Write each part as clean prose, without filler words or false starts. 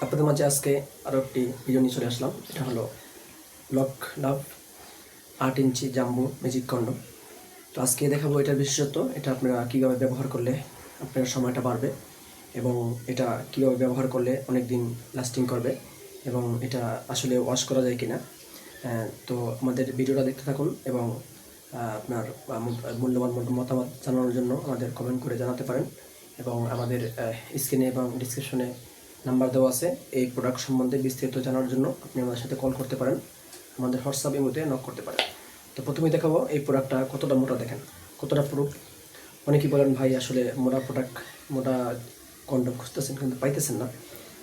আপনাদের মাঝে আজকে আরও একটি ভিডিও নিয়ে চলে আসলাম। এটা হলো লক লাভ 8 ইঞ্চি জাম্বো ম্যাজিক কন্ডম। তো আজকে দেখাবো এটার বিশেষত্ব, এটা আপনারা কীভাবে ব্যবহার করলে আপনার সময়টা বাড়বে এবং এটা কীভাবে ব্যবহার করলে অনেক দিন লাস্টিং করবে এবং এটা আসলে ওয়াশ করা যায় কিনা। তো আমাদের ভিডিওটা দেখতে থাকুন এবং আপনার মূল্যবান মতামত জানানোর জন্য আমাদের কমেন্ট করে জানাতে পারেন এবং আমাদের স্ক্রিনে এবং ডিসক্রিপশনে নাম্বার দেওয়া আছে। এই প্রোডাক্ট সম্বন্ধে বিস্তারিত জানার জন্য আপনি আমাদের সাথে কল করতে পারেন, আমাদের হোয়াটসঅ্যাপের মধ্যে নক করতে পারেন। তো প্রথমেই দেখাবো এই প্রোডাক্টটা কতটা মোটা, দেখেন কতটা প্রুফ। অনেকেই বলেন ভাই আসলে মোটা প্রোডাক্ট, মোটা কন্ডম খুঁজতেছেন কিন্তু পাইতেছেন না,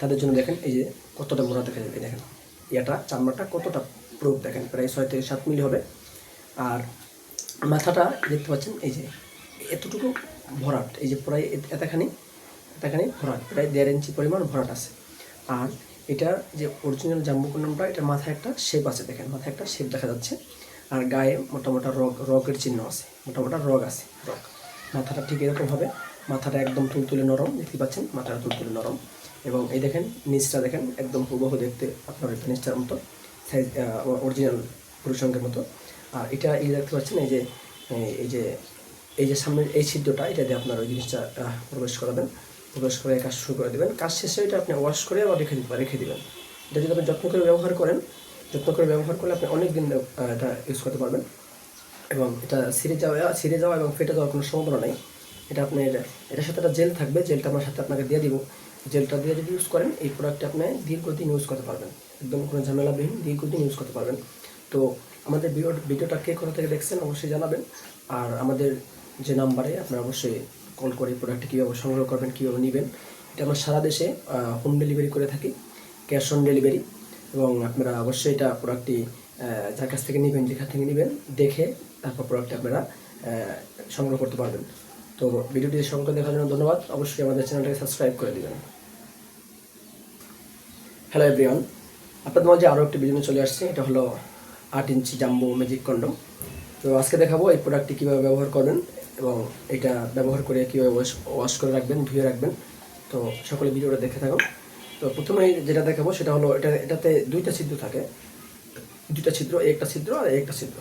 তাদের জন্য দেখেন এই যে কতটা মোটা দেখা যাবে। দেখেন এটা চামড়াটা কতটা প্রুফ, দেখেন প্রায় 6 থেকে 7 মিলি হবে। আর মাথাটা দেখতে পাচ্ছেন এই যে এতটুকু ভরাট, এই যে প্রায় এতখানি ভরাট, প্রায় 1.5 ইঞ্চি পরিমাণ ভরাট আছে। আর এটা যে অরিজিনাল জাম্বো কন্ডমটা, এটা মাথায় একটা শেপ আছে, দেখেন মাথায় একটা শেপ দেখা যাচ্ছে। আর গায়ে মোটা মোটা রগের চিহ্ন আছে, মোটা মোটা রগ আছে, রগ। মাথাটা ঠিক এরকম হবে, মাথাটা একদম তুলতুলে নরম, দেখতে পাচ্ছেন মাথাটা তুলতুলে নরম। এবং এই দেখেন নিচটা দেখেন একদম হুবহু দেখতে আপনার পেনিসটার মতো, সাইজ অরিজিনাল পুরুষঙ্গের মতো। আর এটা এই দেখতে পাচ্ছেন এই যে এই যে এই যে সামনের এই ছিদ্রটা, এটা দিয়ে আপনার ওই জিনিসটা প্রবেশ করাবেন, প্রবেশ করে কাজ শুরু করে দেবেন। কাজ শেষে এটা আপনি ওয়াশ করে আবার রেখে দেবেন। এটা যদি আপনি যত্ন করে ব্যবহার করেন, যত্ন করে ব্যবহার করলে আপনি অনেক দিন এটা ইউজ করতে পারবেন এবং এটা ছিঁড়ে যাওয়া এবং ফেটে যাওয়ার কোনো সম্ভাবনা নেই। এটা আপনার এটার সাথে একটা জেল থাকবে, জেলটা আমার সাথে আপনাকে দিয়ে দিব। জেলটা দিয়ে যদি ইউজ করেন এই প্রোডাক্টটা আপনি দীর্ঘদিন ইউজ করতে পারবেন, একদম কোনো ঝামেলাবিহীন দীর্ঘদিন ইউজ করতে পারবেন। তো আমাদের ভিডিওটা কে কোথা থেকে দেখছেন অবশ্যই জানাবেন। আর আমাদের যে নাম্বারে আপনারা অবশ্যই কল করে প্রোডাক্টটি কীভাবে সংগ্রহ করবেন, কীভাবে নেবেন, এটা আমরা সারা দেশে হোম ডেলিভারি করে থাকি, ক্যাশ অন ডেলিভারি। এবং আপনারা অবশ্যই এটা প্রোডাক্টটি যার কাছ থেকে নেবেন, যেখান থেকে নেবেন দেখে তারপর প্রোডাক্টটি আপনারা সংগ্রহ করতে পারবেন। তো ভিডিওটি সংগ্রহ দেখার জন্য ধন্যবাদ। অবশ্যই আমাদের চ্যানেলটাকে সাবস্ক্রাইব করে দেবেন। হ্যালো এভরিওয়ান, আপনাদের মাঝে আরও একটি ভিডিও চলে আসছে। এটা হলো 8 ইঞ্চি জাম্বো ম্যাজিক কন্ডম। তো আজকে দেখাবো এই প্রোডাক্টটি কীভাবে ব্যবহার করবেন এবং এটা ব্যবহার করে কীভাবে ওয়াশ করে রাখবেন, ধুয়ে রাখবেন। তো সকলে ভিডিওটা দেখে থাকুন। তো প্রথমে যেটা দেখাবো সেটা হলো এটাতে দুইটা ছিদ্র থাকে, দুইটা ছিদ্র, একটা ছিদ্র আর একটা ছিদ্র।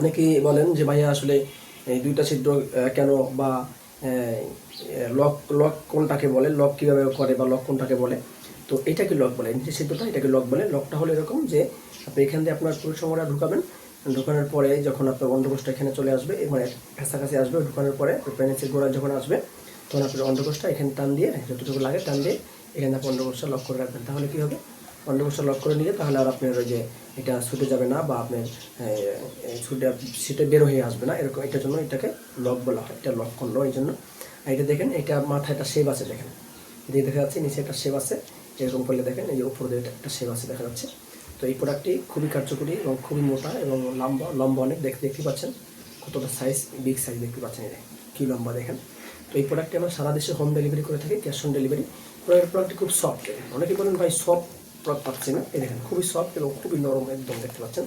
অনেকেই বলেন যে ভাইয়া আসলে এই দুইটা ছিদ্র কেন, বা লক কোনটাকে বলে, লক কীভাবে করে বা লক কোনটাকে বলে। তো এটাকে লক বলে, যে ছিদ্রটা এটাকে লক বলে। লকটা হলো এরকম যে আপনি এখান দিয়ে আপনার পুরুষ অঙ্গটা ঢুকাবেন, ঢুকানোর পরে যখন আপনার অন্ডকোষটা এখানে চলে আসবে, মানে কাছাকাছি আসবে, ঢুকানোর পরে পেনিসের গোড়া যখন আসবে তখন আপনার অন্ডকোষটা এখানে টান দিয়ে, যতটুকু লাগে টান দিয়ে এখানে আপনি অন্ডকোষটা লক করে রাখবেন। তাহলে কী হবে, অন্ডকোষটা লক করে নিলে তাহলে আর আপনার ওই যে এটা ছুটে যাবে না বা আপনার ছুটে বের হয়ে আসবে না, এরকম। এটার জন্য এটাকে লক বলা হয়, এটা লক করলো এই জন্য। আর এটা দেখেন, এটা মাথায় একটা শেপ আছে, দেখেন এদিকে দেখা যাচ্ছে, নিচে একটা শেপ আছে, এরকম করলে দেখেন এই যে উপর দিয়ে একটা শেপ আছে দেখা যাচ্ছে। তো এই প্রোডাক্টটি খুবই কার্যকরী এবং খুবই মোটা এবং লম্বা অনেক, দেখতে পাচ্ছেন কতটা সাইজ, বিগ সাইজ দেখতে পাচ্ছেন, এটা কী লম্বা দেখেন। তো এই প্রোডাক্টটি আমরা সারা দেশে হোম ডেলিভারি করে থাকি, ক্যাশ অন ডেলিভারি। প্রোডাক্টটি খুব সফট, অনেকে বলেন ভাই সফট প্রোডাক্ট পাচ্ছি না, এই দেখেন খুবই সফট এবং খুবই নরম একদম, দেখতে পাচ্ছেন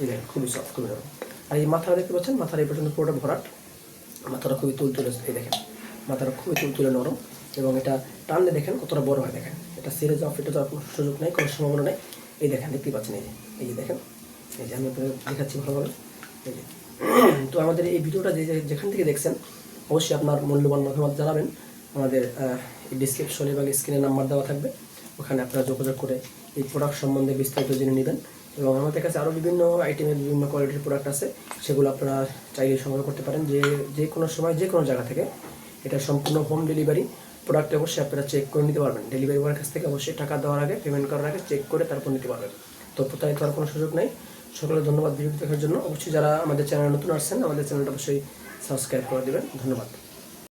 এই দেখেন খুবই সফট, খুবই নরম। আর এই মাথাটা দেখতে পাচ্ছেন, মাথার এই পর্যন্ত পুরোটা ভরাট, মাথাটা খুবই তুলতুলে, এই দেখেন মাথাটা খুবই তুলতুলে নরম। এবং এটা টানলে দেখেন কতটা বড় হয়, দেখেন এটা ছিঁড়ে যাওয়া, ফেটে যাওয়ার কোনো সুযোগ নেই, কোনো সম্ভাবনা নেই। এই দেখেন দেখতে পাচ্ছেন এই যে দেখেন, এই যে আমি আপনাদের দেখাচ্ছি ভালোভাবে, এই যে। তো আমাদের এই ভিডিওটা যেখান থেকে দেখছেন অবশ্যই আপনার মূল্যবান মতামত জানাবেন। আমাদের ডিসক্রিপশনে এবং স্ক্রিনে নাম্বার দেওয়া থাকবে, ওখানে আপনারা যোগাযোগ করে এই প্রোডাক্ট সম্বন্ধে বিস্তারিত জেনে নেবেন। এবং আমাদের কাছে আরও বিভিন্ন আইটেমের বিভিন্ন কোয়ালিটির প্রোডাক্ট আছে, সেগুলো আপনারা চাইলে সংগ্রহ করতে পারেন যে কোনো সময় যে কোনো জায়গা থেকে। এটা সম্পূর্ণ হোম ডেলিভারি প্রোডাক্ট, অবশ্যই আপনারা চেক করে নিতে পারবেন। ডেলিভারি বয়ের কাছ থেকে অবশ্যই টাকা দেওয়ার আগে, পেমেন্ট করার আগে চেক করে তারপর নিতে পারবেন। তো প্রতারিত হওয়ার কোনো সুযোগ নেই। সকলে ধন্যবাদ ভিডিও দেখার জন্য। অবশ্যই যারা আমাদের চ্যানেলে নতুন আসছেন, আমাদের চ্যানেলটা অবশ্যই সাবস্ক্রাইব করে দেবেন। ধন্যবাদ।